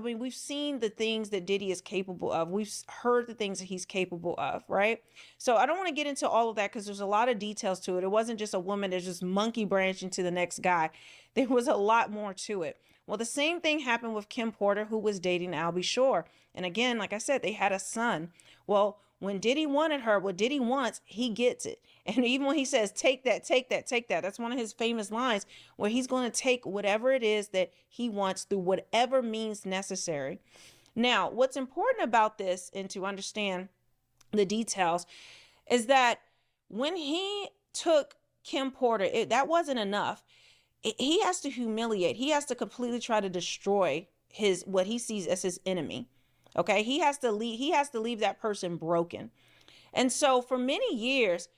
mean, we've seen the things that Diddy is capable of. We've heard the things that he's capable of, right? So I don't want to get into all of that because there's a lot of details to it. It wasn't just a woman that's just monkey branching to the next guy. There was a lot more to it. Well, the same thing happened with Kim Porter, who was dating Albie Shore. And again, like I said, they had a son. Well, when Diddy wanted her, what Diddy wants, he gets it. And even when he says, take that, take that, take that, that's one of his famous lines where he's going to take whatever it is that he wants through whatever means necessary. Now, what's important about this and to understand the details is that when he took Kim Porter, that wasn't enough. He has to humiliate. He has to completely try to destroy what he sees as his enemy. Okay, he has to leave that person broken. And so for many years,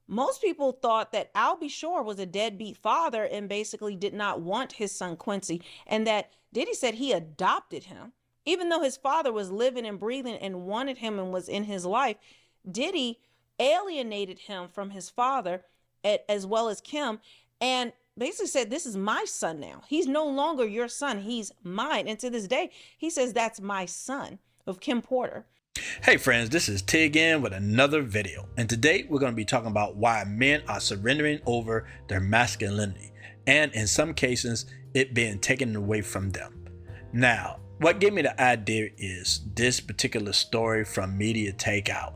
most people thought that Albie Shore was a deadbeat father and basically did not want his son Quincy, and that Diddy said he adopted him. Even though his father was living and breathing and wanted him and was in his life, Diddy alienated him from his father as well as Kim, and basically said, this is my son now. He's no longer your son. He's mine. And to this day, he says, that's my son, of Kim Porter. Hey friends, this is T again with another video, and today we're going to be talking about why men are surrendering over their masculinity, and in some cases it being taken away from them. Now, what gave me the idea is this particular story from Media Takeout.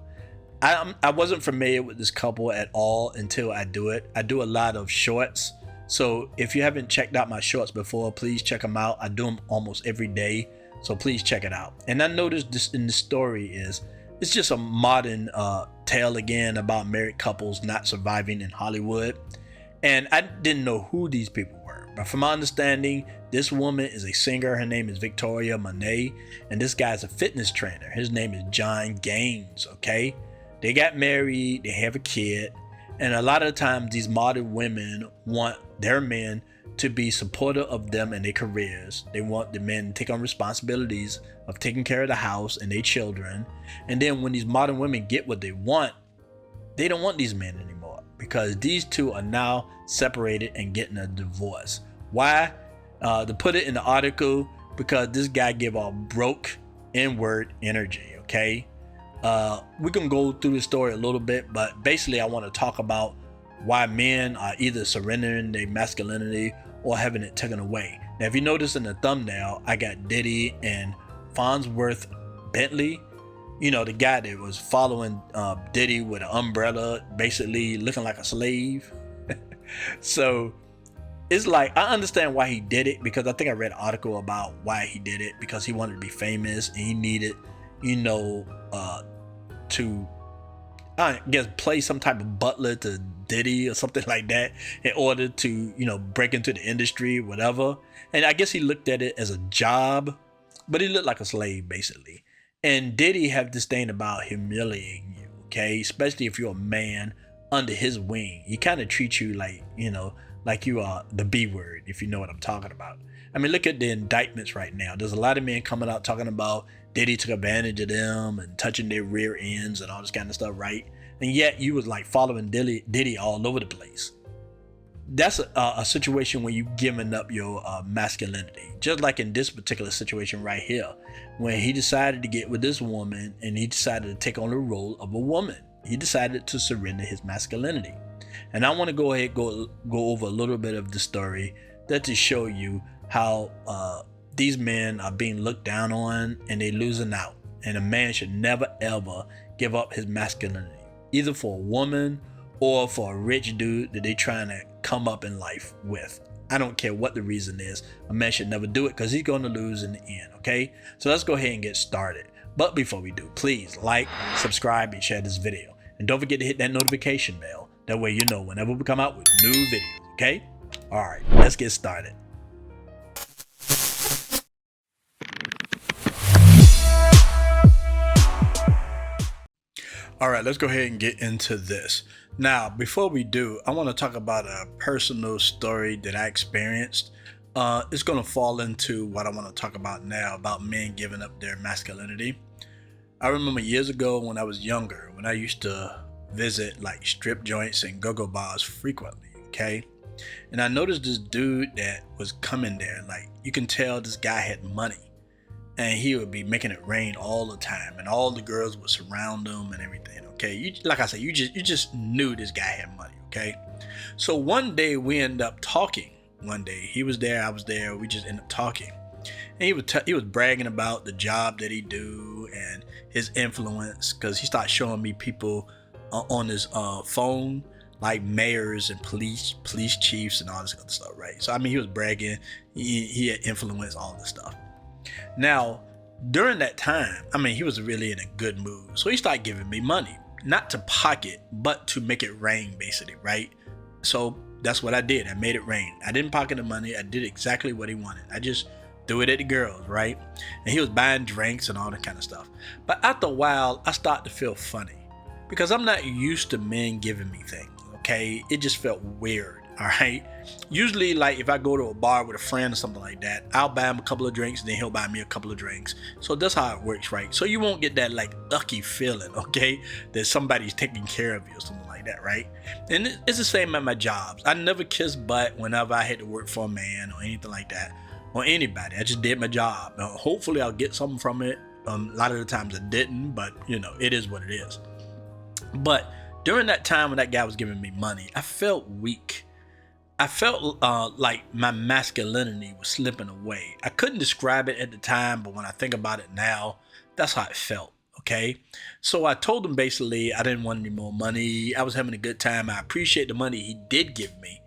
I wasn't familiar with this couple at all until I do it. I do a lot of shorts, so if you haven't checked out my shorts before, please check them out. I do them almost every day. So please check it out. And I noticed this in the story it's just a modern tale again about married couples not surviving in Hollywood. And I didn't know who these people were, but from my understanding, this woman is a singer. Her name is Victoria Monet, and this guy's a fitness trainer. His name is John Gaines. Okay, they got married, they have a kid, and a lot of the times these modern women want their men to be supportive of them and their careers. They want the men to take on responsibilities of taking care of the house and their children. And then when these modern women get what they want, they don't want these men anymore because these two are now separated and getting a divorce. Why? To put it in the article, because this guy give off broke N-word energy. Okay, we can go through the story a little bit, but basically I want to talk about why men are either surrendering their masculinity or having it taken away. Now, if you notice in the thumbnail, I got Diddy and Farnsworth Bentley. You know, the guy that was following Diddy with an umbrella, basically looking like a slave. So it's like, I understand why he did it, because I think I read an article about why he did it, because he wanted to be famous and he needed, to I guess play some type of butler to Diddy or something like that in order to, break into the industry, whatever. And I guess he looked at it as a job, but he looked like a slave basically. And Diddy have this thing about humiliating you, okay? Especially if you're a man under his wing. He kind of treats you like, like you are the B word, if you know what I'm talking about. I mean, look at the indictments right now. There's a lot of men coming out talking about Diddy took advantage of them and touching their rear ends and all this kind of stuff, right? And yet you was like following Diddy all over the place. That's a situation when you giving up your masculinity. Just like in this particular situation right here, when he decided to get with this woman and he decided to take on the role of a woman. He decided to surrender his masculinity. And I want to go ahead go over a little bit of the story that to show you how these men are being looked down on and they losing out. And a man should never ever give up his masculinity, either for a woman or for a rich dude that they trying to come up in life with. I don't care what the reason is. A man should never do it because he's going to lose in the end. Okay, so let's go ahead and get started. But before we do, please like, subscribe, and share this video. And don't forget to hit that notification bell. That way you know whenever we come out with new videos. Okay, all right, let's get started. All right, let's go ahead and get into this. Now, before we do, I want to talk about a personal story that I experienced. It's going to fall into what I want to talk about now, about men giving up their masculinity. I remember years ago when I was younger, when I used to visit like strip joints and go-go bars frequently, okay? And I noticed this dude that was coming there, like you can tell this guy had money. and he would be making it rain all the time, and all the girls would surround him and everything. Okay, like I said, you just knew this guy had money. Okay, so one day we ended up talking. One day he was there, I was there. We just ended up talking, and he was bragging about the job that he do and his influence, because he started showing me people on his phone, like mayors and police chiefs and all this other stuff, right? So I mean, he was bragging. He had influence, all this stuff. Now, during that time, I mean, he was really in a good mood, so he started giving me money, not to pocket, but to make it rain, basically, right? So that's what I did. I made it rain. I didn't pocket the money. I did exactly what he wanted. I just threw it at the girls, right? And he was buying drinks and all that kind of stuff. But after a while, I started to feel funny, because I'm not used to men giving me things. Okay, it just felt weird. All right, usually, like, if I go to a bar with a friend or something like that, I'll buy him a couple of drinks, and then he'll buy me a couple of drinks. So that's how it works, right? So you won't get that like ucky feeling, okay, that somebody's taking care of you or something like that, right? And it's the same at my jobs. I never kiss butt whenever I had to work for a man or anything like that, or anybody. I just did my job. Hopefully I'll get something from it. A lot of the times I didn't, but it is what it is. But during that time when that guy was giving me money, I felt weak. I felt like my masculinity was slipping away. I couldn't describe it at the time, but when I think about it now, that's how it felt. Okay, so I told him basically I didn't want any more money. I was having a good time. I appreciate the money he did give me,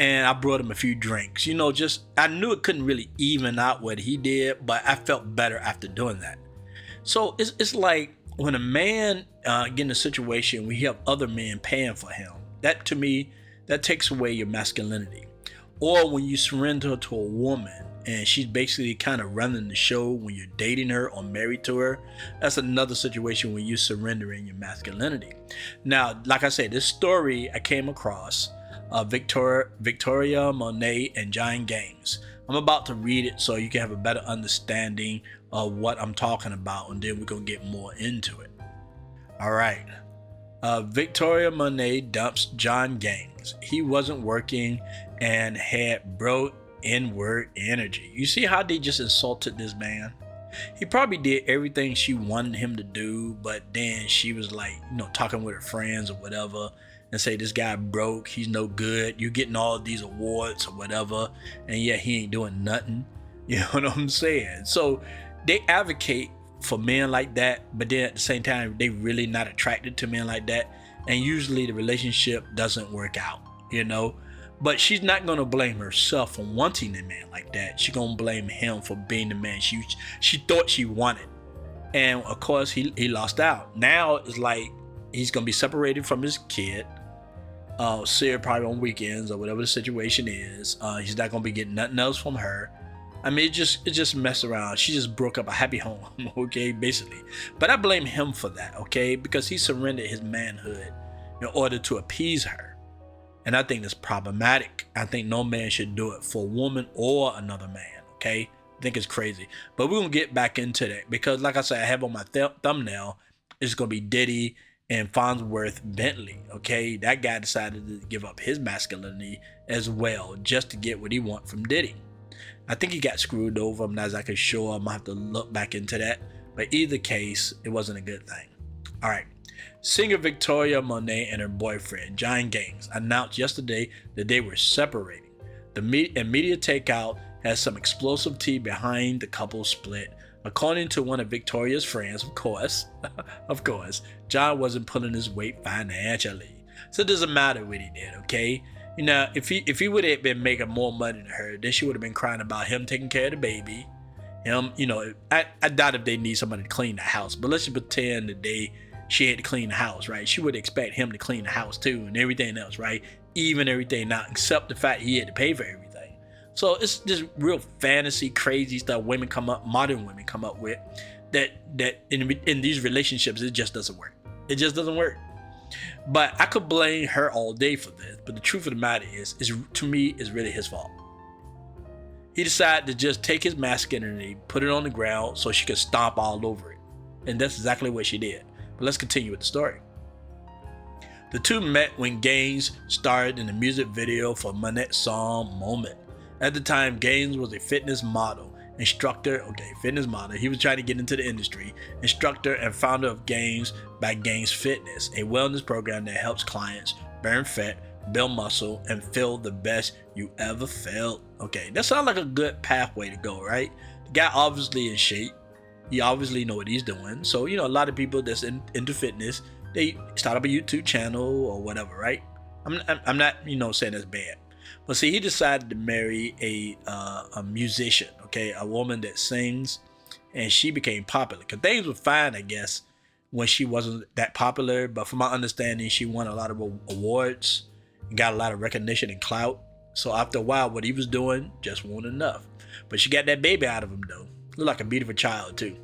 and I brought him a few drinks. I knew it couldn't really even out what he did, but I felt better after doing that. So it's like when a man get in a situation where he have other men paying for him, that to me, that takes away your masculinity. Or when you surrender to a woman and she's basically kind of running the show when you're dating her or married to her, that's another situation when you're surrendering your masculinity. Now, like I said, this story I came across Victoria Monet and John Gaines. I'm about to read it so you can have a better understanding of what I'm talking about, and then we're going to get more into it. All right. Victoria Monet dumps John Gaines. He wasn't working and had broke inward energy. You see how they just insulted this man? He probably did everything she wanted him to do, but then she was like, talking with her friends or whatever, and say this guy broke, he's no good, you're getting all of these awards or whatever, and yet he ain't doing nothing. You know what I'm saying? So they advocate for men like that, but then at the same time they really not attracted to men like that, and usually the relationship doesn't work out. But she's not gonna blame herself for wanting a man like that. She's gonna blame him for being the man she thought she wanted, and of course he lost out. Now it's like he's gonna be separated from his kid, see her probably on weekends or whatever the situation is. He's not gonna be getting nothing else from her. I mean, it just messed around. She just broke up a happy home, okay, basically. But I blame him for that, okay, because he surrendered his manhood in order to appease her. And I think that's problematic. I think no man should do it for a woman or another man, okay? I think it's crazy. But we're going to get back into that because, like I said, I have on my thumbnail, it's going to be Diddy and Farnsworth Bentley, okay? That guy decided to give up his masculinity as well just to get what he wants from Diddy. I think he got screwed over. I'm not exactly sure. I'm going to have to look back into that. But either case, it wasn't a good thing. All right. Singer Victoria Monet and her boyfriend, John Gaines, announced yesterday that they were separating. The media takeout has some explosive tea behind the couple's split. According to one of Victoria's friends, of course, John wasn't pulling his weight financially. So it doesn't matter what he did, okay? If he would have been making more money than her, then she would have been crying about him taking care of the baby. I doubt if they need somebody to clean the house, but let's just pretend that she had to clean the house, right? She would expect him to clean the house too and everything else, right? Even everything out, except the fact he had to pay for everything. So it's just real fantasy, crazy stuff modern women come up with that in these relationships, it just doesn't work. It just doesn't work. But I could blame her all day for this. But the truth of the matter is to me, it's really his fault. He decided to just take his masculinity, put it on the ground so she could stomp all over it. And that's exactly what she did. But let's continue with the story. The two met when Gaines starred in the music video for Monet's song Moment. At the time, Gaines was a fitness model instructor, fitness model. He was trying to get into the industry, instructor and founder of Gains by Gains Fitness, a wellness program that helps clients burn fat, build muscle, and feel the best you ever felt. Okay, that sounds like a good pathway to go, right? The guy obviously in shape. He obviously know what he's doing. So, a lot of people that's into fitness, they start up a YouTube channel or whatever, right? I'm not, saying that's bad. But see, he decided to marry a musician, a woman that sings, and she became popular. Because things were fine, I guess, when she wasn't that popular. But from my understanding, she won a lot of awards and got a lot of recognition and clout. So after a while, what he was doing just wasn't enough. But she got that baby out of him, though. Looked like a beautiful child, too.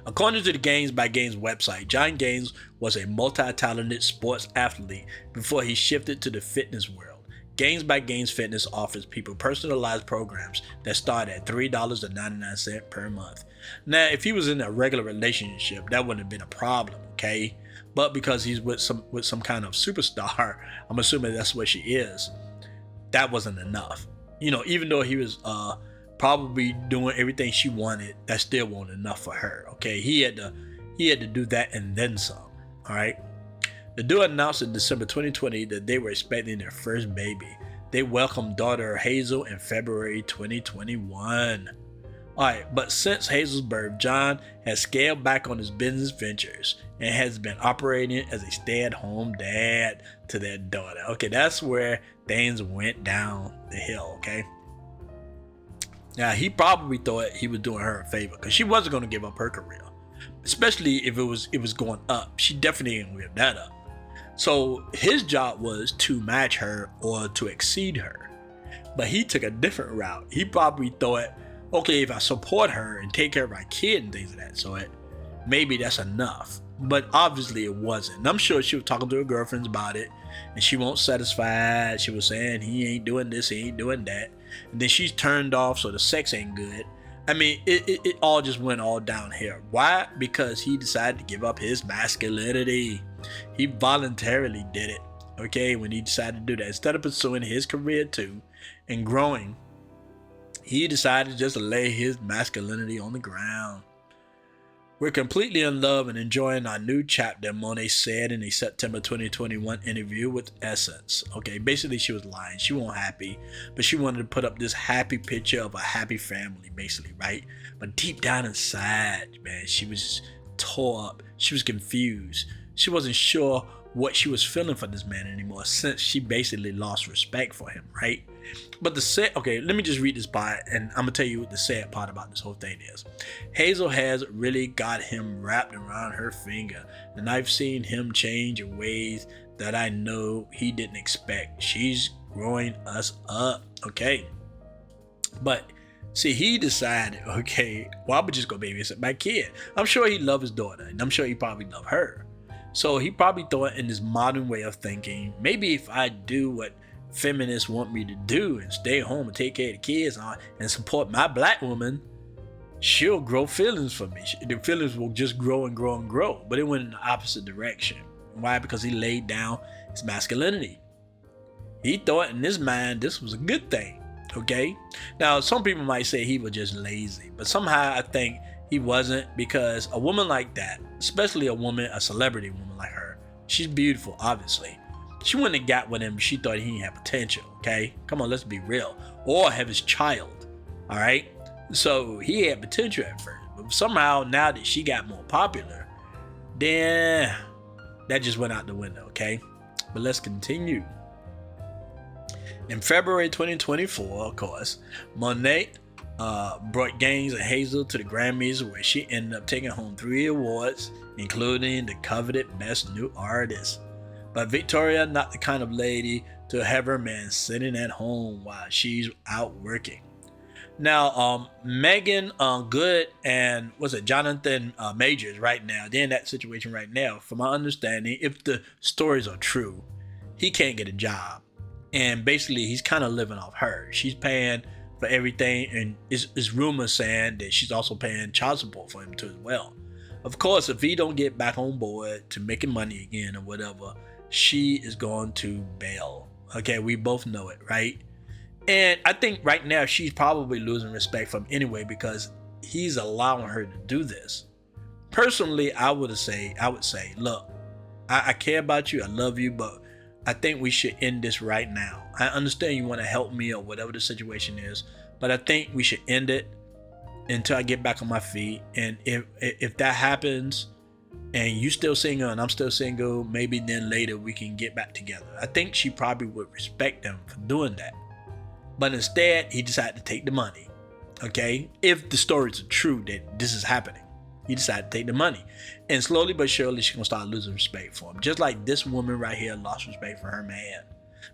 According to the Gains by Gains website, John Gaines was a multi-talented sports athlete before he shifted to the fitness world. Gains by Gains Fitness offers people personalized programs that start at $3.99 per month. Now, if he was in a regular relationship, that wouldn't have been a problem, okay? But because he's with some kind of superstar, I'm assuming that's what she is, that wasn't enough. Even though he was probably doing everything she wanted, that still wasn't enough for her. Okay, he had to do that and then some. All right. The duo announced in December 2020 that they were expecting their first baby. They welcomed daughter Hazel in February 2021. All right, but since Hazel's birth, John has scaled back on his business ventures and has been operating as a stay-at-home dad to their daughter. Okay, that's where things went down the hill. Okay. Now, he probably thought he was doing her a favor because she wasn't going to give up her career, especially if it was going up. She definitely didn't give that up. So his job was to match her or to exceed her. But he took a different route. He probably thought, okay, if I support her and take care of my kid and things of that sort, maybe that's enough. But obviously it wasn't. And I'm sure she was talking to her girlfriends about it, and she won't satisfy. She was saying he ain't doing this, he ain't doing that. And then she's turned off, so the sex ain't good. I mean, it all just went all downhill. Why? Because he decided to give up his masculinity. He voluntarily did it, okay, when he decided to do that. Instead of pursuing his career too and growing, he decided just to lay his masculinity on the ground. We're completely in love and enjoying our new chapter, Monet said in a September 2021 interview with Essence. Okay, basically she was lying. She wasn't happy, but she wanted to put up this happy picture of a happy family, basically, right? But deep down inside, man, she was tore up. She was confused. She wasn't sure what she was feeling for this man anymore since she basically lost respect for him, right? But let me just read this part and I'm gonna tell you what the sad part about this whole thing is. Hazel has really got him wrapped around her finger, and I've seen him change in ways that I know he didn't expect. She's growing us up, okay? But see, he decided, okay, well, I'm just gonna babysit my kid. I'm sure he loved his daughter, and I'm sure he probably loved her. So he probably thought in this modern way of thinking, maybe if I do what feminists want me to do and stay home and take care of the kids and support my black woman, she'll grow feelings for me. The feelings will just grow and grow and grow. But it went in the opposite direction. Why? Because he laid down his masculinity. He thought in his mind this was a good thing. Okay? Now, some people might say he was just lazy, but somehow I think he wasn't, because a woman like that, especially a celebrity woman like her, she's beautiful, obviously. She wouldn't have got with him if she thought he didn't have potential, okay? Come on, let's be real. Or have his child, all right? So he had potential at first, but somehow now that she got more popular, then that just went out the window, okay? But let's continue. In February 2024, of course, Monet brought Gaines and Hazel to the Grammys, where she ended up taking home 3 awards, including the coveted Best New Artist. But Victoria, not the kind of lady to have her man sitting at home while she's out working. Now, Megan Good and Jonathan Majors right now, they're in that situation right now. From my understanding, if the stories are true, he can't get a job. And basically, he's kind of living off her. She's paying for everything, and it's rumors saying that she's also paying child support for him too as well. Of course, if he don't get back on board to making money again or whatever, she is going to bail. Okay, we both know it, right? And I think right now she's probably losing respect for him anyway because he's allowing her to do this. Personally, I would say, look, I care about you, I love you, but I think we should end this right now. I understand you want to help me or whatever the situation is, but I think we should end it until I get back on my feet. And if that happens and you still single and I'm still single, maybe then later we can get back together. I think she probably would respect him for doing that. But instead, he decided to take the money. Okay? If the stories are true that this is happening, he decided to take the money. And slowly but surely, she's going to start losing respect for him. Just like this woman right here lost respect for her man.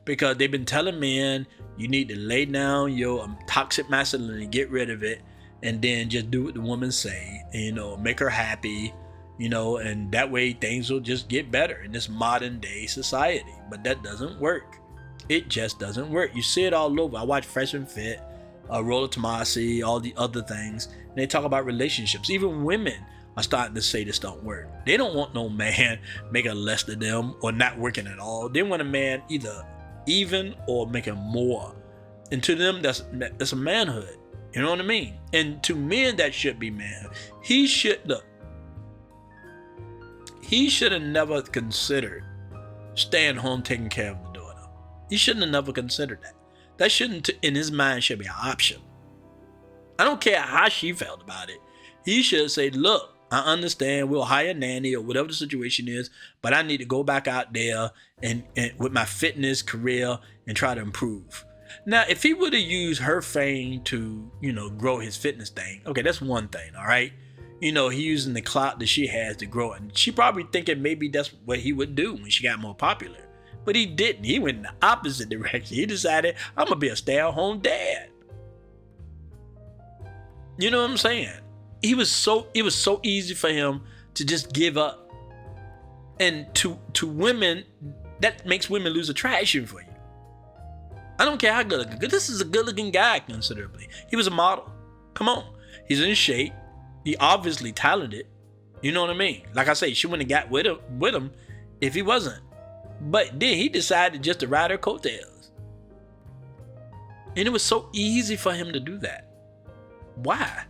Because they've been telling men, you need to lay down your toxic masculinity, get rid of it, and then just do what the woman say, and, make her happy, and that way things will just get better in this modern day society. But that doesn't work. It just doesn't work. You see it all over. I watch Fresh and Fit, Roller Tomasi, all the other things, and they talk about relationships. Even women are starting to say this don't work. They don't want no man making less than them or not working at all. They want a man either even or making more. And to them, that's a manhood. You know what I mean? And to men, that should be manhood. He should have never considered staying home taking care of the daughter. He shouldn't have never considered that. That shouldn't, in his mind, should be an option. I don't care how she felt about it. He should say, look, I understand, we'll hire a nanny or whatever the situation is, but I need to go back out there and with my fitness career and try to improve. Now, if he would have used her fame to, grow his fitness thing, okay, that's one thing, all right? He using the clout that she has to grow it. And she probably thinking maybe that's what he would do when she got more popular. But he didn't. He went in the opposite direction. He decided, I'm going to be a stay-at-home dad. You know what I'm saying? It was so easy for him to just give up. And to women, that makes women lose attraction for you. I don't care how good looking. This is a good looking guy considerably. He was a model. Come on. He's in shape. He obviously talented. You know what I mean? Like I say, she wouldn't have got with him if he wasn't. But then he decided just to ride her coattails. And it was so easy for him to do that. Why?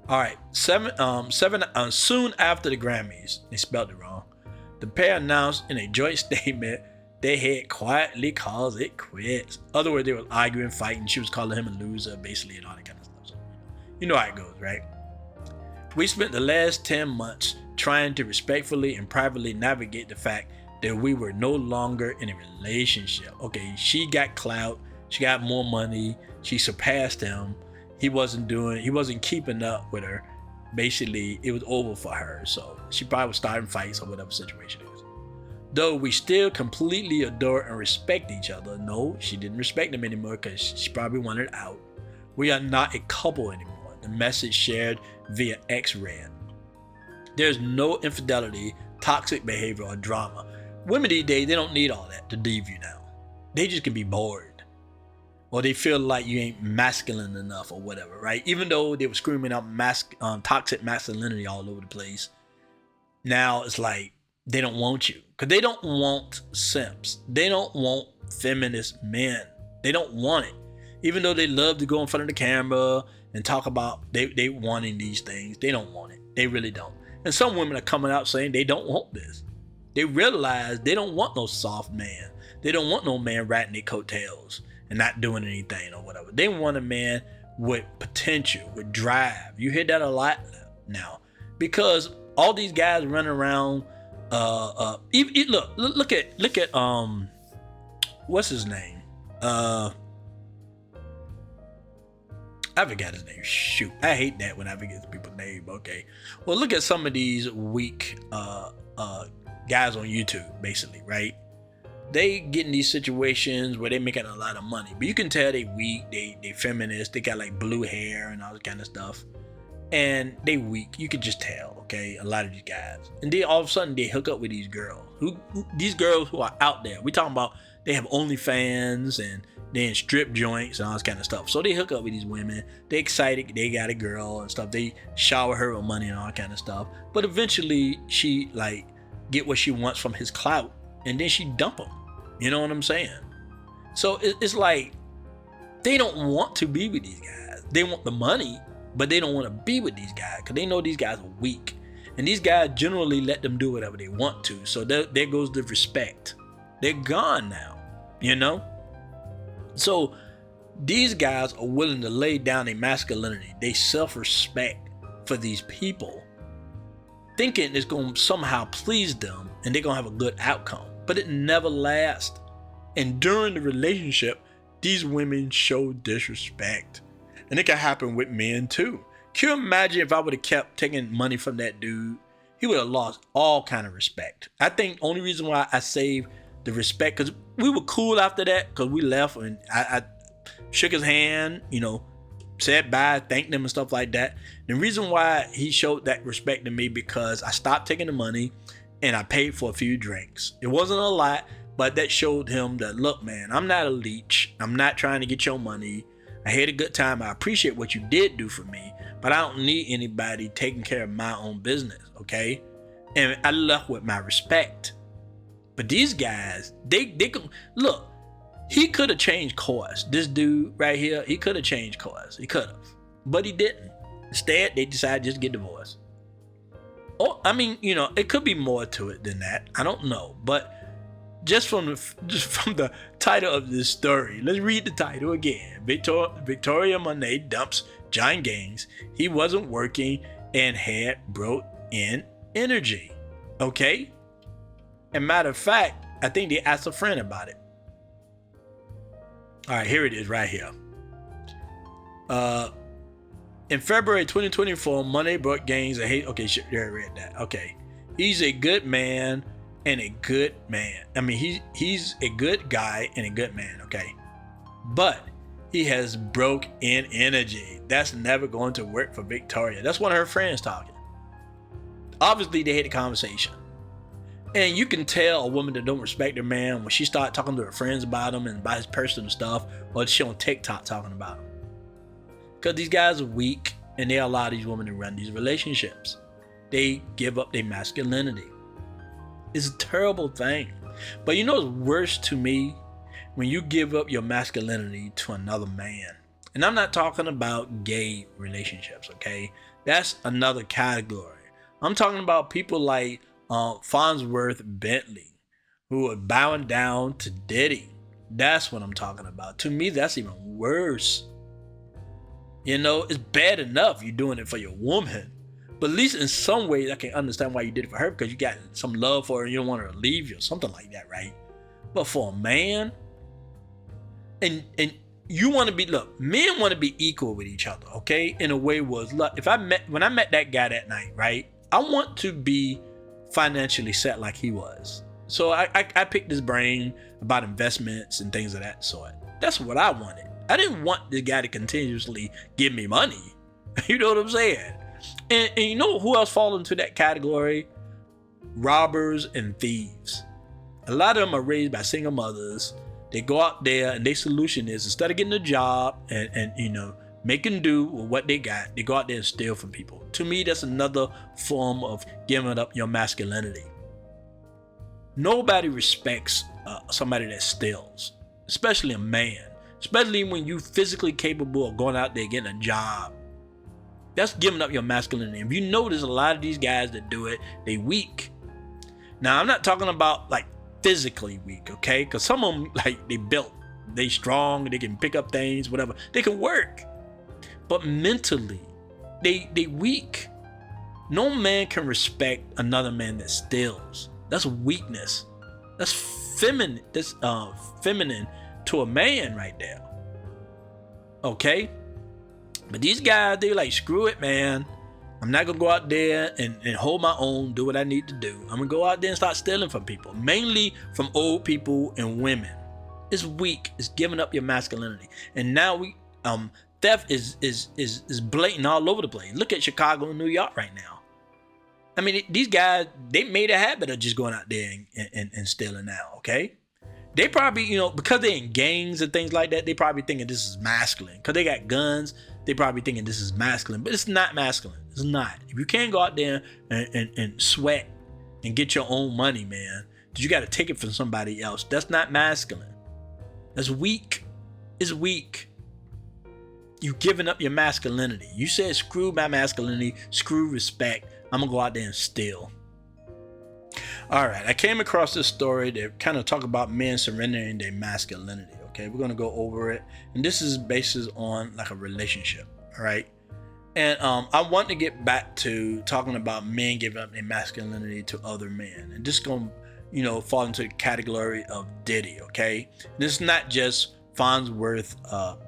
All right, soon after the Grammys, they spelled it wrong, the pair announced in a joint statement they had quietly called it quits. Other words, they were arguing, fighting. She was calling him a loser, basically, and all that kind of stuff. So, you know how it goes, right? We spent the last 10 months trying to respectfully and privately navigate the fact that we were no longer in a relationship. Okay, she got clout, she got more money, she surpassed him. He wasn't keeping up with her. Basically, it was over for her. So she probably was starting fights or whatever situation is. Though we still completely adore and respect each other, no, she didn't respect him anymore because she probably wanted out. We are not a couple anymore. The message shared via X read. There's no infidelity, toxic behavior, or drama. Women these days, they don't need all that to leave you now. They just can be bored. Or they feel like you ain't masculine enough or whatever, right? Even though they were screaming out toxic masculinity all over the place, now it's like they don't want you. Because they don't want simps. They don't want feminist men. They don't want it. Even though they love to go in front of the camera and talk about they wanting these things, they don't want it. They really don't. And some women are coming out saying they don't want this. They realize they don't want no soft man. They don't want no man riding their coattails and not doing anything or whatever. They want a man with potential, with drive. You hear that a lot now. Because all these guys running around, look at what's his name? I forgot his name. Shoot. I hate that when I forget people's name. Okay. Well, look at some of these weak guys on YouTube, basically, right? They get in these situations where they're making a lot of money. But you can tell they weak, they feminist, they got like blue hair and all that kind of stuff. And they weak. You can just tell, okay? A lot of these guys. And then all of a sudden they hook up with these girls. These girls who are out there. We talking about they have OnlyFans and they're in strip joints and all this kind of stuff. So they hook up with these women. They excited. They got a girl and stuff. They shower her with money and all that kind of stuff. But eventually she like get what she wants from his clout. And then she dump him. You know what I'm saying? So it's like they don't want to be with these guys. They want the money, but they don't want to be with these guys because they know these guys are weak. And these guys generally let them do whatever they want to. So there goes the respect. They're gone now, you know? So these guys are willing to lay down their masculinity, their self-respect for these people, thinking it's going to somehow please them and they're going to have a good outcome. But it never lasts. And during the relationship, these women show disrespect. And it can happen with men too. Can you imagine if I would have kept taking money from that dude? He would have lost all kind of respect. I think only reason why I saved the respect, because we were cool after that, because we left and I shook his hand, you know, said bye, thanked him and stuff like that. The reason why he showed that respect to me, because I stopped taking the money and I paid for a few drinks. It wasn't a lot, but that showed him that, look, man, I'm not a leech. I'm not trying to get your money. I had a good time. I appreciate what you did do for me, but I don't need anybody taking care of my own business, okay? And I left with my respect. But these guys, they could, look, he could have changed course. This dude right here, he could have changed course. He could have, but he didn't. Instead, they decided just to get divorced. Oh, I mean, you know, it could be more to it than that. I don't know, but just from the title of this story, let's read the title again. Victoria Monet dumps John Gaines. He wasn't working and had broke in energy. Okay? And matter of fact, I think they asked a friend about it. All right, here it is right here. In February 2024, Monet broke Gaines. Okay, sure, I read that. Okay. He's a good man and a good man. I mean, he's a good guy and a good man, okay? But he has broke in energy. That's never going to work for Victoria. That's one of her friends talking. Obviously, they had a conversation. And you can tell a woman that don't respect her man when she start talking to her friends about him and about his personal stuff, or she on TikTok talking about him. Because these guys are weak and they allow these women to run these relationships. They give up their masculinity. It's a terrible thing. But you know what's worse to me? When you give up your masculinity to another man. And I'm not talking about gay relationships, okay? That's another category. I'm talking about people like Farnsworth Bentley, who are bowing down to Diddy. That's what I'm talking about. To me, that's even worse. You know, it's bad enough you're doing it for your woman. But at least in some ways, I can understand why you did it for her, because you got some love for her and you don't want her to leave you or something like that, right? But for a man, and you want to be, look, men want to be equal with each other, okay? In a way was, look, when I met that guy that night, right? I want to be financially set like he was. So I picked his brain about investments and things of that sort. That's what I wanted. I didn't want this guy to continuously give me money. You know what I'm saying? And you know who else falls into that category? Robbers and thieves. A lot of them are raised by single mothers. They go out there and their solution is, instead of getting a job and you know, making do with what they got, they go out there and steal from people. To me, that's another form of giving up your masculinity. Nobody respects somebody that steals, especially a man, especially when you physically capable of going out there getting a job. That's giving up your masculinity. If you notice, a lot of these guys that do it, they weak. Now, I'm not talking about like physically weak, okay? Because some of them, like, they strong, they can pick up things, whatever. They can work. But mentally, they weak. No man can respect another man that steals. That's weakness. That's feminine. That's feminine to a man right there. Okay? But these guys, they like, screw it, man. I'm not gonna go out there and hold my own, do what I need to do. I'm gonna go out there and start stealing from people, mainly from old people and women. It's weak. It's giving up your masculinity. And now theft is blatant all over the place. Look at Chicago and New York right now. I mean, these guys, they made a habit of just going out there and stealing now, okay? They probably, you know, because they're in gangs and things like that, they probably thinking this is masculine. Because they got guns, they probably thinking this is masculine. But it's not masculine. It's not. If you can't go out there and sweat and get your own money, man, that you got to take it from somebody else, that's not masculine. That's weak. It's weak. You giving up your masculinity. You said screw my masculinity, screw respect. I'm gonna go out there and steal. All right, I came across this story that kind of talk about men surrendering their masculinity. Okay, we're gonna go over it, and this is based on like a relationship. All right, and I want to get back to talking about men giving up their masculinity to other men, and this gonna fall into the category of Diddy. Okay, this is not just Farnsworth,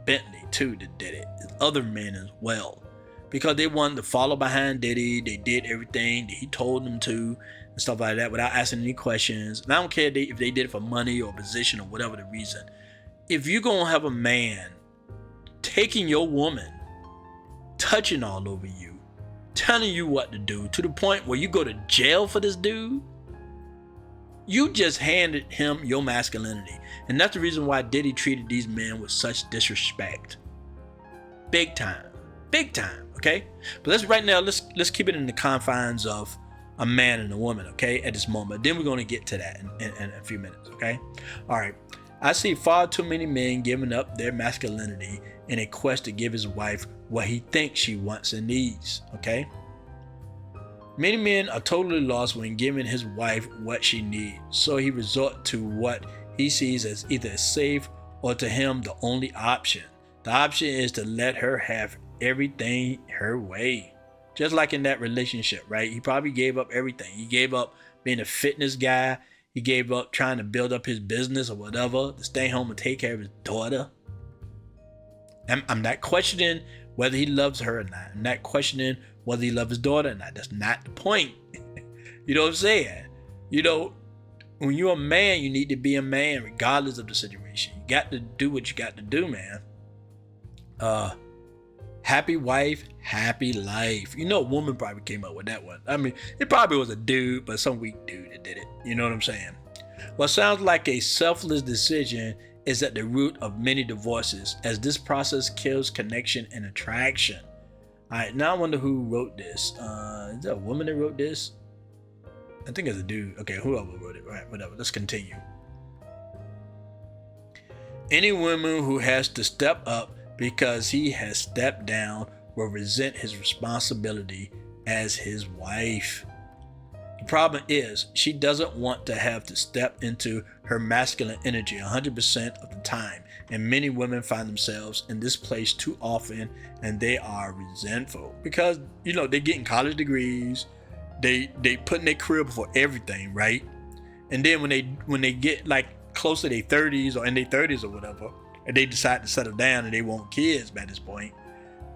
Bentley too that did it. It's other men as well, because they wanted to follow behind Diddy. They did everything that he told them to and stuff like that without asking any questions. And I don't care if they did it for money or position or whatever the reason. If you're gonna have a man taking your woman, touching all over you, telling you what to do, to the point where you go to jail for this dude, you just handed him your masculinity. And that's the reason why Diddy treated these men with such disrespect. Big time. Big time, okay? But let's keep it in the confines of a man and a woman, okay, at this moment. Then we're going to get to that in a few minutes, okay? All right. I see far too many men giving up their masculinity in a quest to give his wife what he thinks she wants and needs, okay? Many men are totally lost when giving his wife what she needs, so he resorts to what he sees as either safe or to him the only option. The option is to let her have everything her way. Just like in that relationship, right? He probably gave up everything. He gave up being a fitness guy. He gave up trying to build up his business or whatever, to stay home and take care of his daughter. I'm not questioning whether he loves her or not. I'm not questioning whether he loves his daughter or not. That's not the point. You know what I'm saying? When you're a man, you need to be a man regardless of the situation. You got to do what you got to do, man. Happy wife, happy life. A woman probably came up with that one. I mean, it probably was a dude, but some weak dude that did it. You know what I'm saying? What sounds like a selfless decision is at the root of many divorces, as this process kills connection and attraction. All right, now I wonder who wrote this. Is that a woman that wrote this? I think it's a dude. Okay, whoever wrote it. Right, whatever. Let's continue. Any woman who has to step up because he has stepped down will resent his responsibility as his wife. The problem is she doesn't want to have to step into her masculine energy 100% of the time, and many women find themselves in this place too often, and they are resentful because they're getting college degrees, they putting their career before everything, right? And then when they get like close to their 30s or in their 30s or whatever, and they decide to settle down and they want kids by this point,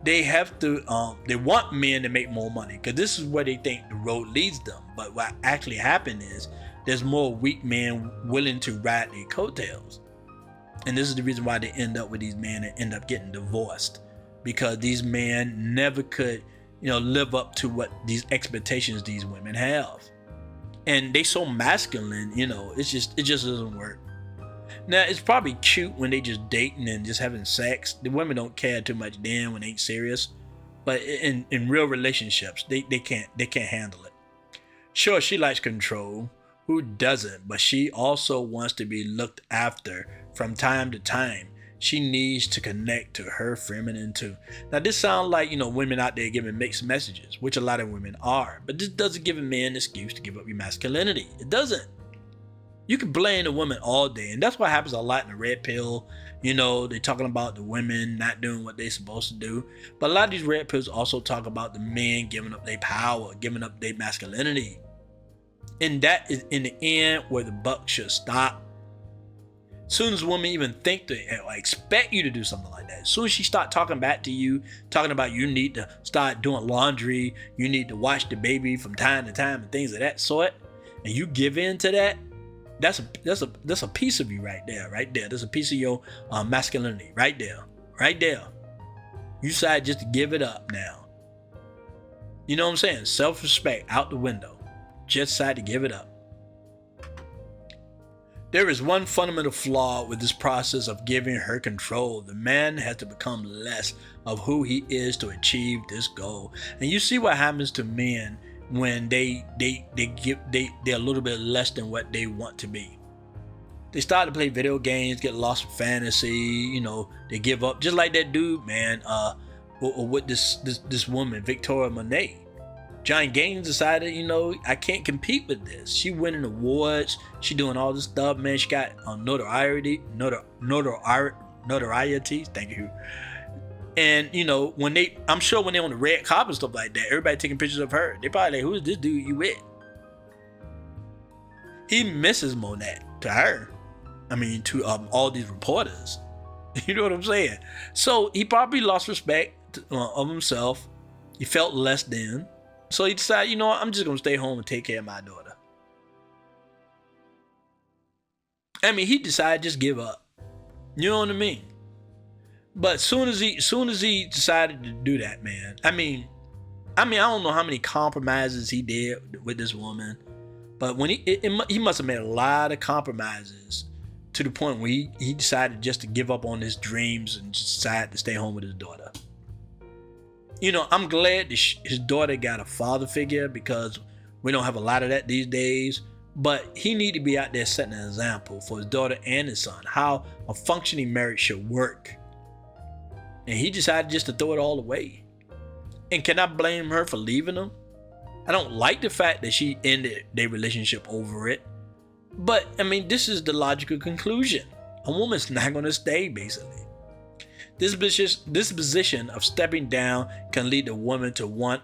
they have to they want men to make more money because this is where they think the road leads them. But what actually happened is there's more weak men willing to ride their coattails, and this is the reason why they end up with these men that end up getting divorced, because these men never could live up to what these expectations these women have, and they so masculine, it just doesn't work. Now, it's probably cute when they just dating and just having sex. The women don't care too much then when they ain't serious. But in real relationships, they can't handle it. Sure, she likes control. Who doesn't? But she also wants to be looked after from time to time. She needs to connect to her feminine too. Now, this sounds like, women out there giving mixed messages, which a lot of women are. But this doesn't give a man an excuse to give up your masculinity. It doesn't. You can blame the woman all day, and that's what happens a lot in the red pill. They're talking about the women not doing what they're supposed to do, but a lot of these red pills also talk about the men giving up their power, giving up their masculinity, and that is in the end where the buck should stop. As soon as women even think to or expect you to do something like that, as soon as she start talking back to you, talking about you need to start doing laundry, you need to watch the baby from time to time and things of that sort, and you give in to that, that's a piece of you right there. There's a piece of your masculinity right there. You decide just to give it up now. You know what I'm saying? Self-respect out the window. Just decide to give it up. There is one fundamental flaw with this process of giving her control. The man has to become less of who he is to achieve this goal. And you see what happens to men when they're a little bit less than what they want to be. They start to play video games, get lost in fantasy, they give up. Just like that dude, man, or with this woman, Victoria Monet. Giant Games decided, I can't compete with this. She winning awards, she doing all this stuff, man. She got notoriety. Thank you. And I'm sure when they're on the red carpet and stuff like that, everybody taking pictures of her. They probably like, who's this dude you with? He misses Monet to her. I mean, to all these reporters. You know what I'm saying? So he probably lost respect of himself. He felt less than. So he decided, I'm just gonna stay home and take care of my daughter. I mean, he decided just give up. You know what I mean? But soon as he decided to do that, man. I mean, I don't know how many compromises he did with this woman, but when he must have made a lot of compromises to the point where he decided just to give up on his dreams and just decided to stay home with his daughter. I'm glad that his daughter got a father figure, because we don't have a lot of that these days. But he need to be out there setting an example for his daughter and his son, how a functioning marriage should work. And he decided just to throw it all away. And can I blame her for leaving him? I don't like the fact that she ended their relationship over it. But, this is the logical conclusion. A woman's not going to stay, basically. This position of stepping down can lead the woman to want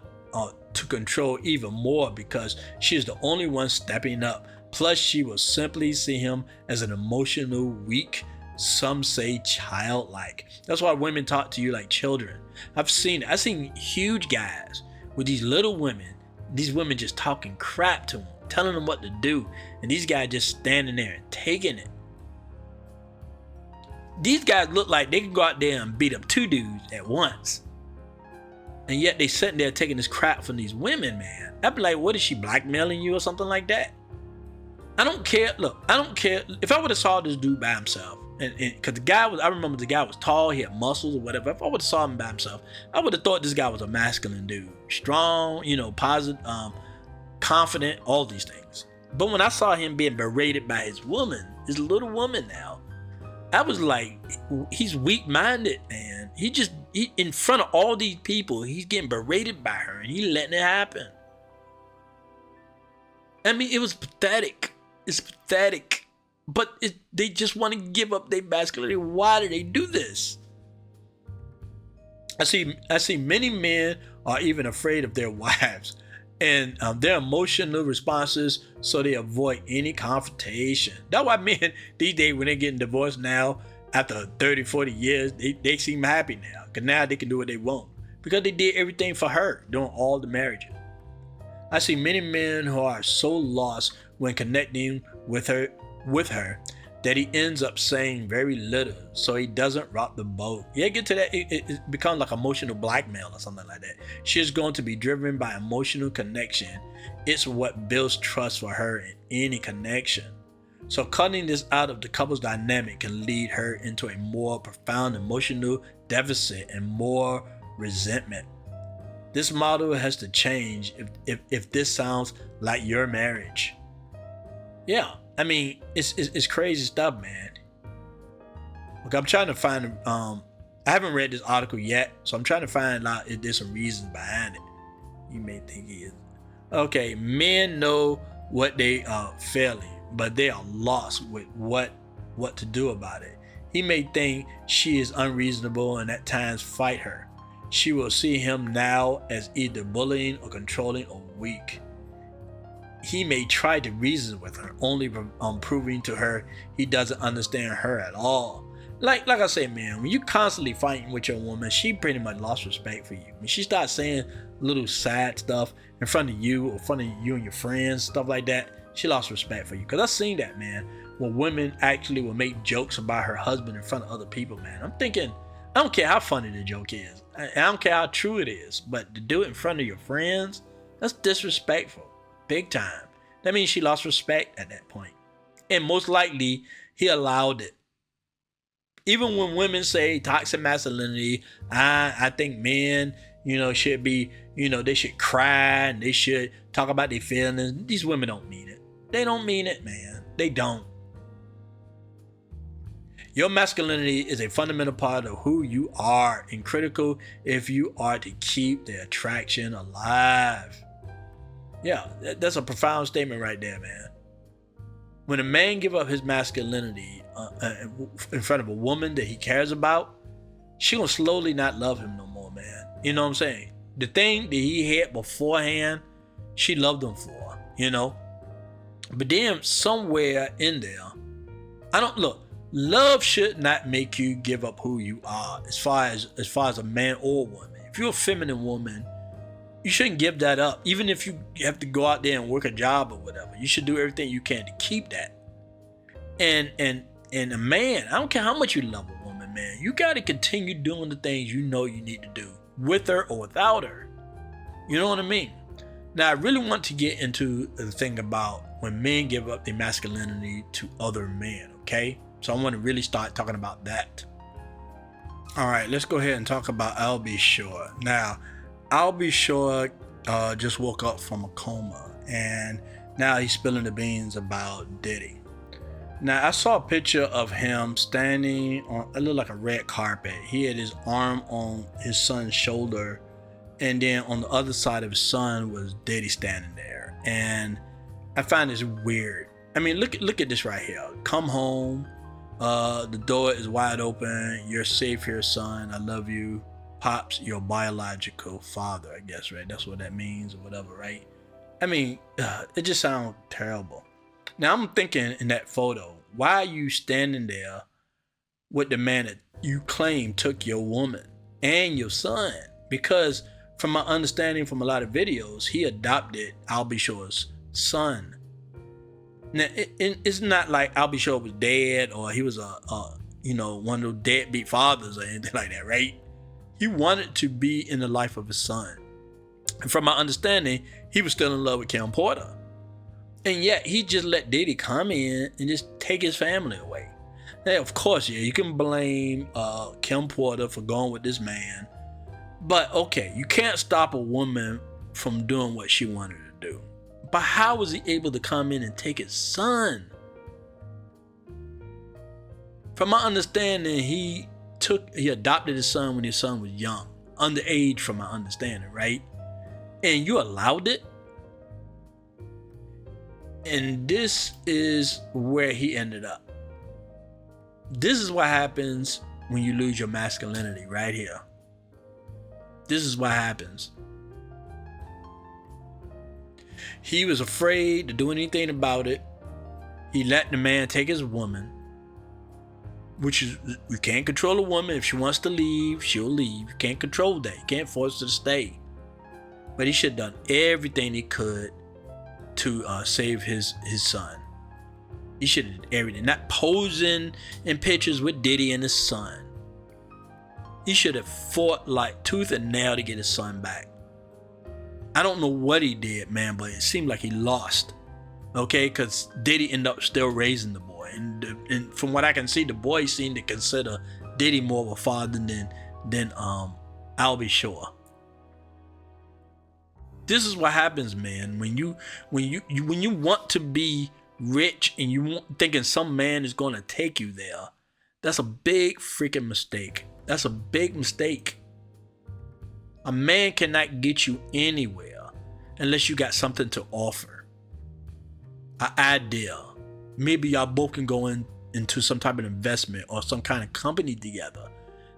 to control even more, because she is the only one stepping up. Plus, she will simply see him as an emotional, weak, some say childlike. That's why women talk to you like children. I've seen huge guys with these little women. These women just talking crap to them, telling them what to do, and these guys just standing there and taking it. These guys look like they can go out there and beat up two dudes at once, and yet they sitting there taking this crap from these women, man. I'd be like, what is she, blackmailing you or something like that? I don't care. Look, I don't care if I would have saw this dude by himself, and because I remember the guy was tall, he had muscles or whatever. If I would have saw him by himself, I would have thought this guy was a masculine dude, strong, positive, confident, all these things. But when I saw him being berated by his little woman now, I was like, he's weak-minded, man. He in front of all these people, he's getting berated by her, and he letting it happen. It was pathetic. It's pathetic. But they just want to give up their masculinity. Why do they do this? I see many men are even afraid of their wives and their emotional responses, so they avoid any confrontation. That's why men these days, when they're getting divorced now, after 30, 40 years, they seem happy now. Because now they can do what they want. Because they did everything for her during all the marriages. I see many men who are so lost when connecting with her that he ends up saying very little, so he doesn't rock the boat. Get to that, it becomes like emotional blackmail or something like that. She's going to be driven by emotional connection. It's what builds trust for her in any connection. So cutting this out of the couple's dynamic can lead her into a more profound emotional deficit and more resentment. This model has to change if this sounds like your marriage. Yeah, it's crazy stuff, man. Look, I'm trying to find, I haven't read this article yet, so I'm trying to find out if there's some reasons behind it. You may think he is. Okay, men know what they are failing, but they are lost with what to do about it. He may think she is unreasonable and at times fight her. She will see him now as either bullying or controlling or weak. He may try to reason with her, only proving to her he doesn't understand her at all. Like I say, man, when you constantly fighting with your woman, she pretty much lost respect for you. When she starts saying little sad stuff in front of you or in front of you and your friends, stuff like that, she lost respect for you. Because I've seen that, man, when women actually will make jokes about her husband in front of other people, man. I'm thinking, I don't care how funny the joke is. I don't care how true it is. But to do it in front of your friends, that's disrespectful. Big time. That means she lost respect at that point. And most likely, he allowed it. Even when women say toxic masculinity, I think men, should be, they should cry and they should talk about their feelings. These women don't mean it. They don't mean it, man. They don't. Your masculinity is a fundamental part of who you are and critical if you are to keep the attraction alive. Yeah, that's a profound statement right there, man. When a man give up his masculinity in front of a woman that he cares about, she gonna slowly not love him no more, man. You know what I'm saying? The thing that he had beforehand, she loved him for, you know? But then somewhere in there, love should not make you give up who you are as far as a man or woman. If you're a feminine woman, you shouldn't give that up. Even if you have to go out there and work a job or whatever, you should do everything you can to keep that. And a man, I don't care how much you love a woman, man, you got to continue doing the things you know you need to do with her or without her. You know what I mean? Now, I really want to get into the thing about when men give up their masculinity to other men, okay? So I want to really start talking about that. All right, let's go ahead and talk about Albie Shore. Now, Albie Shore just woke up from a coma, and now he's spilling the beans about Diddy. Now, I saw a picture of him standing on, it looked like a red carpet. He had his arm on his son's shoulder, and then on the other side of his son was Diddy standing there. And I find this weird. I mean, look at this right here. Come home. The door is wide open. You're safe here, son. I love you. Pops, your biological father, I guess, right? That's what that means or whatever, right? I mean, it just sounds terrible. Now, I'm thinking in that photo, why are you standing there with the man that you claim took your woman and your son? Because from my understanding from a lot of videos, he adopted Albie Shore's son. Now, it's not like Albie Shore was dead or he was one of those deadbeat fathers or anything like that, right? He wanted to be in the life of his son. And from my understanding, he was still in love with Kim Porter. And yet he just let Diddy come in and just take his family away. Now, of course, yeah, you can blame Kim Porter for going with this man. But okay, you can't stop a woman from doing what she wanted to do. But how was he able to come in and take his son? From my understanding, he adopted his son when his son was young, underage from my understanding, right? And you allowed it? And this is where he ended up. This is what happens when you lose your masculinity right here. This is what happens. He was afraid to do anything about it. He let the man take his woman, which is, you can't control a woman. If she wants to leave, she'll leave. You can't control that. You can't force her to stay. But he should have done everything he could to save his son. He should have done everything. Not posing in pictures with Diddy and his son. He should have fought like tooth and nail to get his son back. I don't know what he did, man, but it seemed like he lost. Okay, because Diddy ended up still raising the boy. And from what I can see, the boy seemed to consider Diddy more of a father than Albie Shore. This is what happens, man. When you want to be rich and you thinking some man is going to take you there, that's a big freaking mistake. That's a big mistake. A man cannot get you anywhere unless you got something to offer. An idea. Maybe y'all both can go into some type of investment or some kind of company together.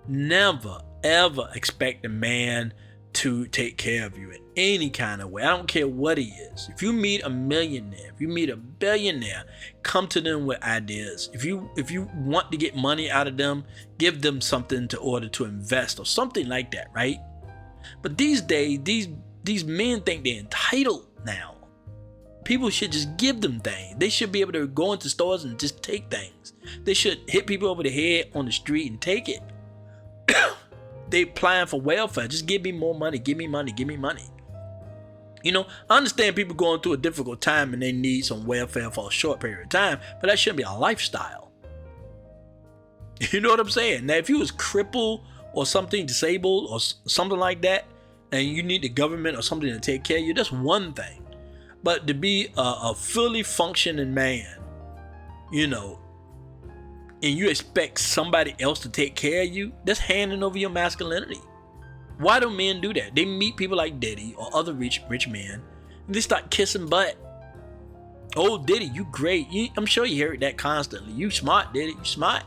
Never, ever expect a man to take care of you in any kind of way. I don't care what he is. If you meet a millionaire, if you meet a billionaire, come to them with ideas. If you want to get money out of them, give them something to order to invest or something like that, right? But these days, these men think they're entitled now. People should just give them things. They should be able to go into stores and just take things. They should hit people over the head on the street and take it. They applying for welfare. Just give me more money. Give me money. Give me money. You know, I understand people going through a difficult time and they need some welfare for a short period of time, but that shouldn't be a lifestyle. You know what I'm saying? Now, if you was crippled or something, disabled or something like that, and you need the government or something to take care of you, that's one thing. But to be a fully functioning man, you know, and you expect somebody else to take care of you, that's handing over your masculinity. Why do men do that? They meet people like Diddy or other rich men, and they start kissing butt. Oh, Diddy, you great. I'm sure you hear that constantly. You smart, Diddy. You smart.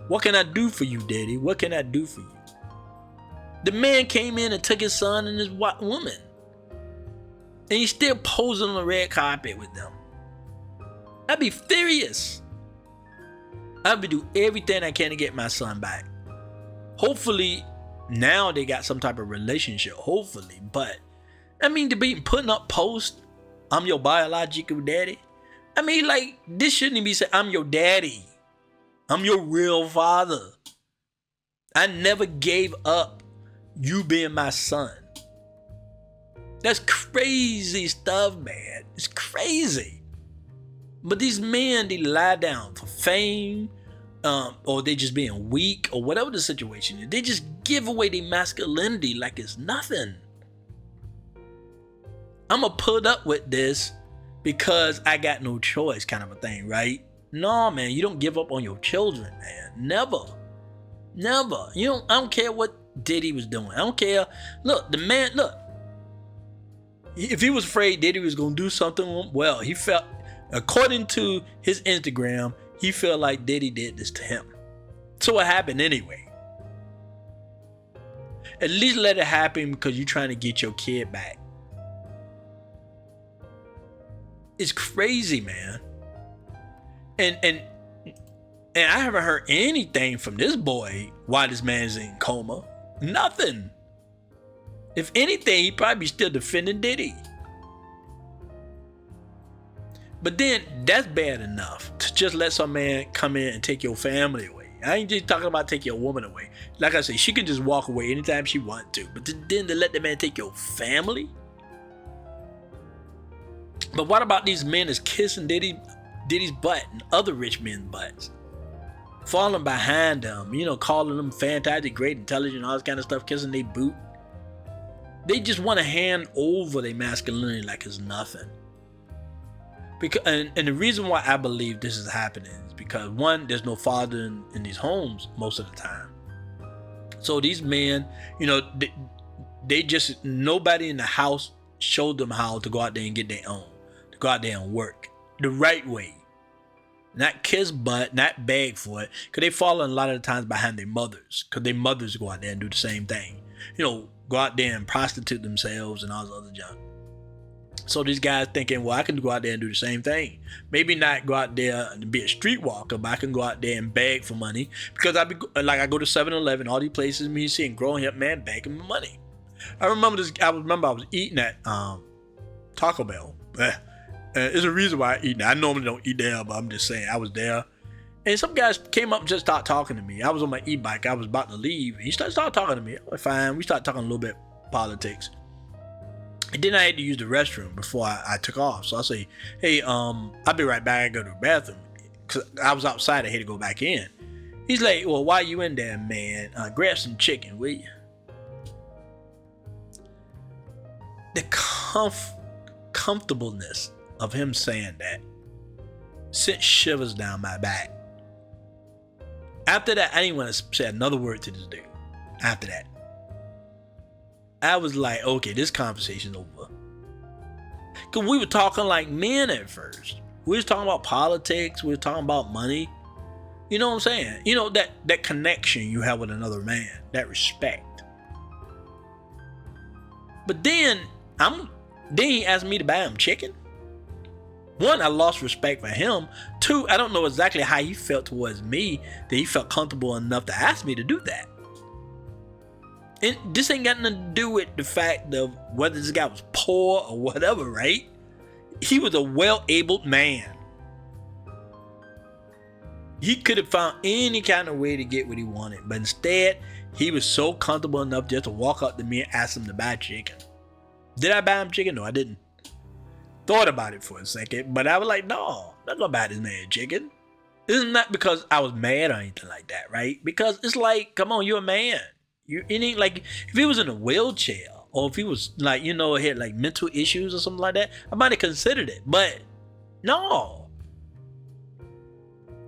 What can I do for you, Diddy? What can I do for you? The man came in and took his son and his woman, and he's still posing on the red carpet with them. I'd be furious. I'd be do everything I can to get my son back. Hopefully, now they got some type of relationship. Hopefully, but I mean, to be putting up posts, I'm your biological daddy. I mean, like, this shouldn't even be said, I'm your daddy. I'm your real father. I never gave up you being my son. That's crazy stuff, man. It's crazy. But these men, they lie down for fame, or they just being weak, or whatever the situation is. They just give away their masculinity like it's nothing. I'm gonna put up with this because I got no choice, kind of a thing, right? No, man, you don't give up on your children, man. Never. Never. I don't care what Diddy was doing. I don't care. Look, the man, look. If he was afraid Diddy was gonna do something, well, he felt, according to his Instagram, he felt like Diddy did this to him. So what happened anyway? At least let it happen because you're trying to get your kid back. It's crazy, man. And I haven't heard anything from this boy while this man's in coma. Nothing. If anything, he probably still defending Diddy. But then that's bad enough to just let some man come in and take your family away. I ain't just talking about take your woman away. Like I say, she can just walk away anytime she wants to. But then to let the man take your family? But what about these men that's kissing Diddy's butt and other rich men's butts? Falling behind them, calling them fantastic, great, intelligent, all this kind of stuff, kissing their boot. They just want to hand over their masculinity like it's nothing. Because, and the reason why I believe this is happening is because, one, there's no father in these homes most of the time. So these men, they just, nobody in the house showed them how to go out there and get their own, to go out there and work the right way. Not kiss butt, not beg for it, because they fall a lot of the times behind their mothers, because their mothers go out there and do the same thing. Go out there and prostitute themselves and all this other junk. So these guys thinking, well, I can go out there and do the same thing. Maybe not go out there and be a streetwalker, but I can go out there and beg for money, because I go to 7-Eleven, all these places, me seeing growing up man begging for money. I remember I was eating at Taco Bell. There's a reason why I eat there. I normally don't eat there, but I'm just saying I was there. And some guys came up and just started talking to me. I was on my e-bike. I was about to leave. And he started talking to me. I was fine. We started talking a little bit politics. And then I had to use the restroom before I took off. So I say, hey, I'll be right back. I go to the bathroom. Because I was outside. I had to go back in. He's like, well, why you in there, man? Grab some chicken, will you? The comfortableness of him saying that sent shivers down my back. After that, I didn't want to say another word to this dude. After that, I was like, okay, this conversation's over. Because we were talking like men at first. We was talking about politics. We were talking about money. You know what I'm saying? That connection you have with another man, that respect. But then he asked me to buy him chicken. One, I lost respect for him. Two, I don't know exactly how he felt towards me, that he felt comfortable enough to ask me to do that. And this ain't got nothing to do with the fact of whether this guy was poor or whatever, right? He was a well-abled man. He could have found any kind of way to get what he wanted, but instead, he was so comfortable enough just to walk up to me and ask him to buy chicken. Did I buy him chicken? No, I didn't. Thought about it for a second, but I was like, no, I'm not gonna buy this man chicken. This is not because I was mad or anything like that, right? Because it's like, come on, you're a man. It ain't like, if he was in a wheelchair, or if he was like, had like mental issues or something like that, I might have considered it, but no.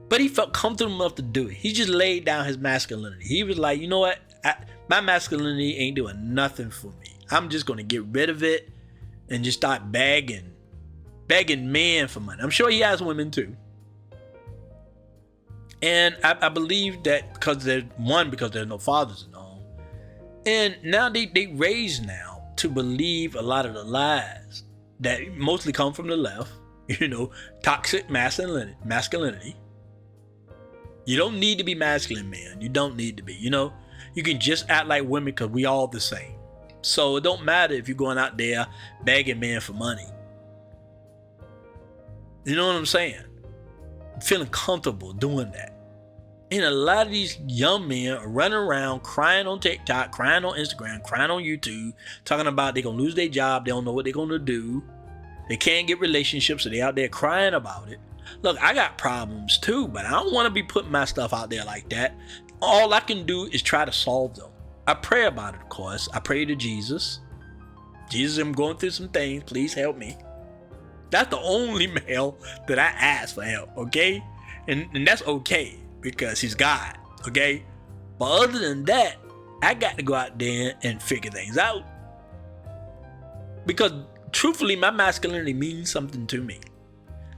But he felt comfortable enough to do it. He just laid down his masculinity. He was like, you know what? My masculinity ain't doing nothing for me. I'm just going to get rid of it and just start begging men for money. I'm sure he has women too. And I believe that because there's no fathers in the home. And now they raised now to believe a lot of the lies that mostly come from the left. Toxic masculinity. You don't need to be masculine, man. You don't need to be. You can just act like women because we all the same. So it don't matter if you're going out there begging men for money. You know what I'm saying? Feeling comfortable doing that. And a lot of these young men are running around crying on TikTok, crying on Instagram, crying on YouTube, talking about they're going to lose their job. They don't know what they're going to do. They can't get relationships, so they're out there crying about it. Look, I got problems too, but I don't want to be putting my stuff out there like that. All I can do is try to solve them. I pray about it, of course. I pray to Jesus. Jesus, I'm going through some things. Please help me. That's the only male that I ask for help, okay? And that's okay because he's God, okay? But other than that, I got to go out there and figure things out. Because truthfully, my masculinity means something to me.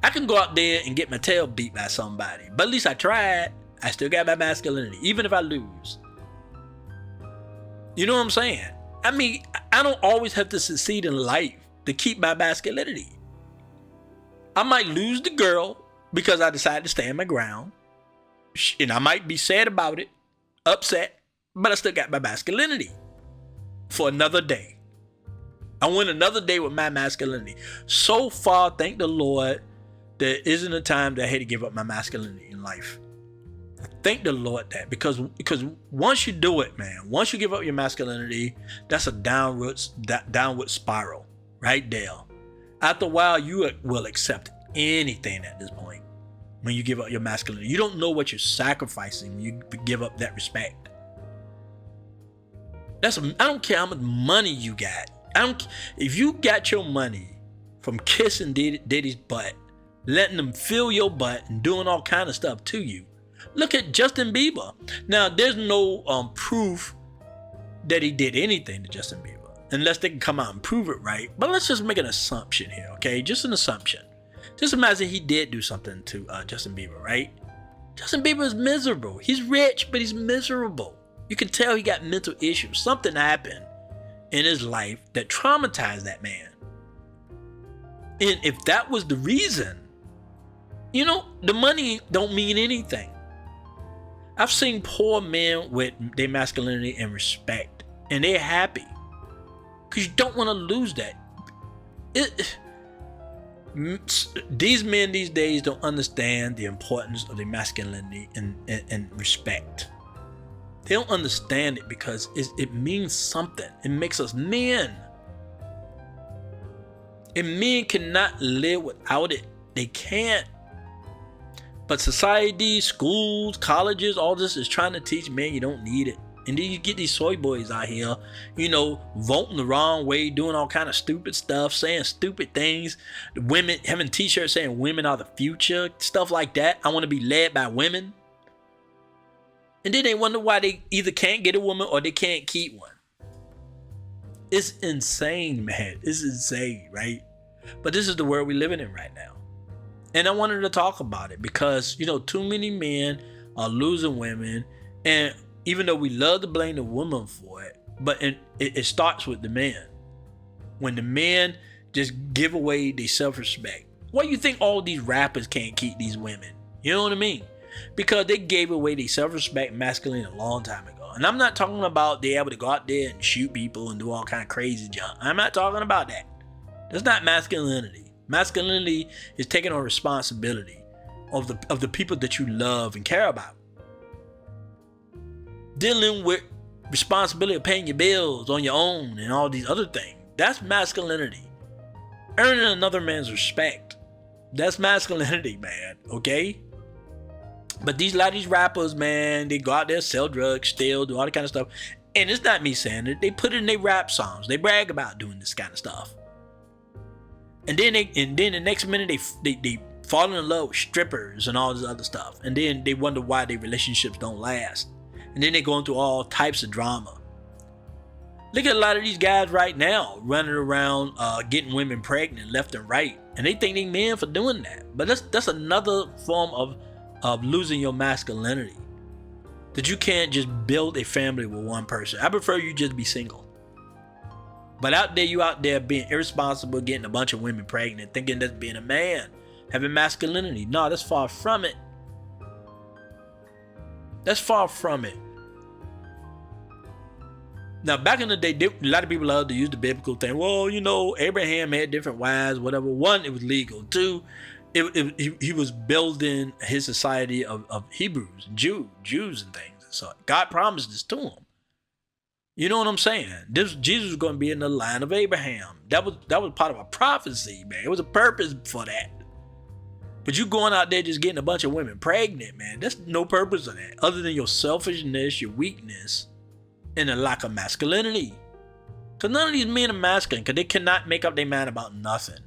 I can go out there and get my tail beat by somebody, but at least I tried. I still got my masculinity, even if I lose. You know what I'm saying? I mean, I don't always have to succeed in life to keep my masculinity. I might lose the girl because I decided to stand my ground. And I might be sad about it, upset, but I still got my masculinity for another day. I went another day with my masculinity. So far, thank the Lord, there isn't a time that I had to give up my masculinity in life. Thank the Lord that because once you do it, man, once you give up your masculinity, that's a downward spiral right there. After a while, you will accept anything at this point. When you give up your masculinity, you don't know what you're sacrificing when you give up that respect. I don't care how much money you got. If you got your money from kissing Diddy's butt, letting them fill your butt and doing all kind of stuff to you. Look at Justin Bieber. Now, there's no proof that he did anything to Justin Bieber, unless they can come out and prove it right. But let's just make an assumption here, okay? Just an assumption. Just imagine he did do something to Justin Bieber, right? Justin Bieber is miserable. He's rich, but he's miserable. You can tell he got mental issues. Something happened in his life that traumatized that man. And if that was the reason, the money don't mean anything. I've seen poor men with their masculinity and respect, and they're happy because you don't want to lose that. These men these days don't understand the importance of their masculinity and respect. They don't understand it because it means something. It makes us men. And men cannot live without it. They can't. But society, schools, colleges, all this is trying to teach men you don't need it. And then you get these soy boys out here, voting the wrong way, doing all kind of stupid stuff, saying stupid things. Women having t-shirts saying women are the future, stuff like that. I want to be led by women. And then they wonder why they either can't get a woman or they can't keep one. It's insane, man. It's insane, right? But this is the world we're living in right now. And I wanted to talk about it because, too many men are losing women. And even though we love to blame the woman for it, but it starts with the man. When the men just give away their self-respect. Why do you think all these rappers can't keep these women? You know what I mean? Because they gave away their self-respect masculinity a long time ago. And I'm not talking about they able to go out there and shoot people and do all kind of crazy junk. I'm not talking about that. That's not masculinity. Masculinity is taking on responsibility of the people that you love and care about. Dealing with responsibility of paying your bills on your own and all these other things. That's masculinity. Earning another man's respect. That's masculinity, man. Okay? But a lot of these rappers, man, they go out there, sell drugs, steal, do all that kind of stuff. And it's not me saying it. They put it in their rap songs. They brag about doing this kind of stuff. And then the next minute they falling in love with strippers and all this other stuff, and then they wonder why their relationships don't last, and then they're going through all types of drama. Look at a lot of these guys right now running around getting women pregnant left and right, and they think they men for doing that. But that's another form of losing your masculinity, that you can't just build a family with one person. I prefer you just be single. But out there, you out there being irresponsible, getting a bunch of women pregnant, thinking that's being a man, having masculinity. No, that's far from it. That's far from it. Now, back in the day, a lot of people love to use the biblical thing. Well, you know, Abraham had different wives, whatever. One, it was legal. Two, he was building his society of Hebrews, Jews and things. So God promised this to him. You know what I'm saying? Jesus was going to be in the line of Abraham. That was part of a prophecy, man. It was a purpose for that. But you going out there just getting a bunch of women pregnant, man, there's no purpose of that other than your selfishness, your weakness, and a lack of masculinity. Because none of these men are masculine, because they cannot make up their mind about nothing.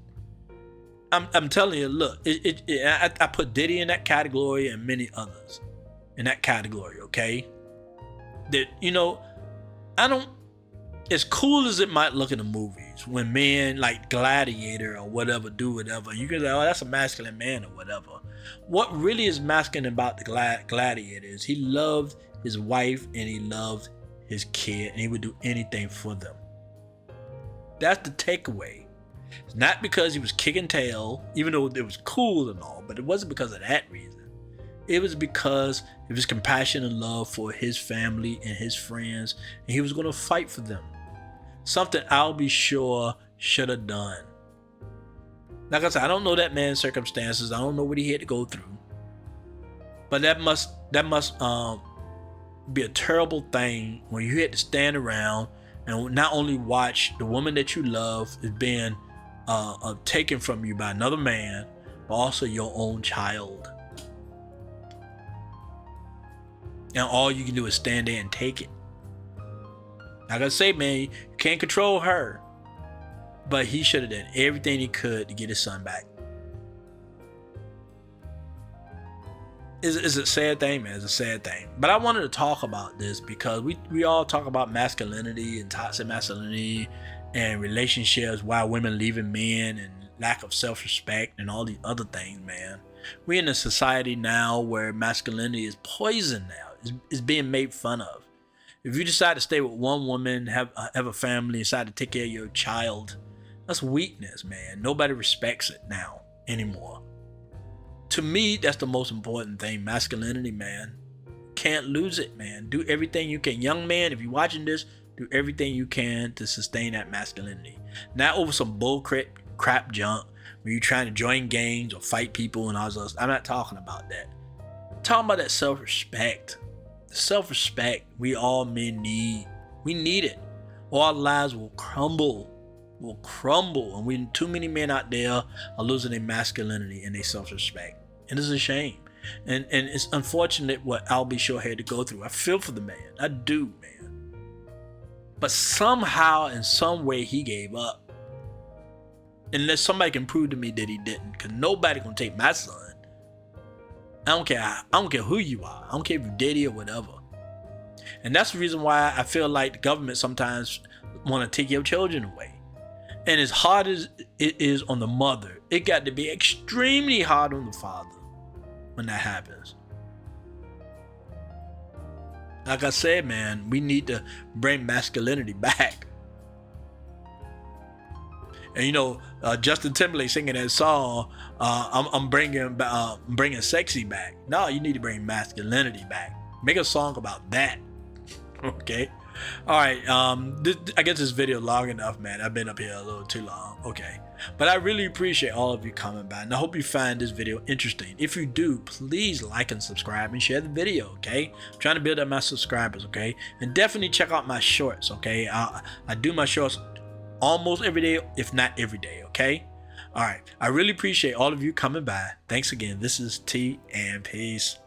I'm telling you, look, I put Diddy in that category and many others in that category, okay? That, you know, as cool as it might look in the movies, when men like Gladiator or whatever do whatever, you can say, oh, that's a masculine man or whatever. What really is masculine about the Gladiator is he loved his wife and he loved his kid, and he would do anything for them. That's the takeaway. It's not because he was kicking tail, even though it was cool and all, but it wasn't because of that reason. It was because of his compassion and love for his family and his friends, and he was going to fight for them. Something I'll be sure should have done. Like I said, I don't know that man's circumstances. I don't know what he had to go through, but that must be a terrible thing when you had to stand around and not only watch the woman that you love is being taken from you by another man, but also your own child. And all you can do is stand there and take it. Like I say, man, you can't control her, but he should have done everything he could to get his son back. It's a sad thing, man. It's a sad thing. But I wanted to talk about this because we all talk about masculinity and toxic masculinity and relationships, why women leaving men and lack of self-respect and all these other things, man. We're in a society now where masculinity is poison now. It's being made fun of. If you decide to stay with one woman, have a family, decide to take care of your child, that's weakness, man. Nobody respects it now anymore. To me, that's the most important thing. Masculinity, man. Can't lose it, man. Do everything you can. Young man, if you're watching this, do everything you can to sustain that masculinity. Not over some bull crap junk where you're trying to join gangs or fight people and all this. I'm not talking about that. I'm talking about that self-respect. The self-respect we all men need. We need it. Or our lives will crumble. And too many men out there are losing their masculinity and their self-respect. And it's a shame. And it's unfortunate what Al B. Shore had to go through. I feel for the man. I do, man. But somehow, in some way, he gave up. Unless somebody can prove to me that he didn't. Because nobody can take my son. I don't care who you are. I don't care if you're Diddy or whatever. And that's the reason why I feel like the government sometimes want to take your children away. And as hard as it is on the mother, it got to be extremely hard on the father when that happens. Like I said, man, we need to bring masculinity back. And you know, Justin Timberlake singing that song, I'm bringing sexy back. No, you need to bring masculinity back. Make a song about that. Okay. All right. I guess this video long enough, man. I've been up here a little too long. Okay. But I really appreciate all of you coming by, and I hope you find this video interesting. If you do, please like and subscribe and share the video. Okay. I'm trying to build up my subscribers. Okay. And definitely check out my shorts. Okay. I do my shorts almost every day, if not every day. Okay. All right. I really appreciate all of you coming by. Thanks again. This is T and peace.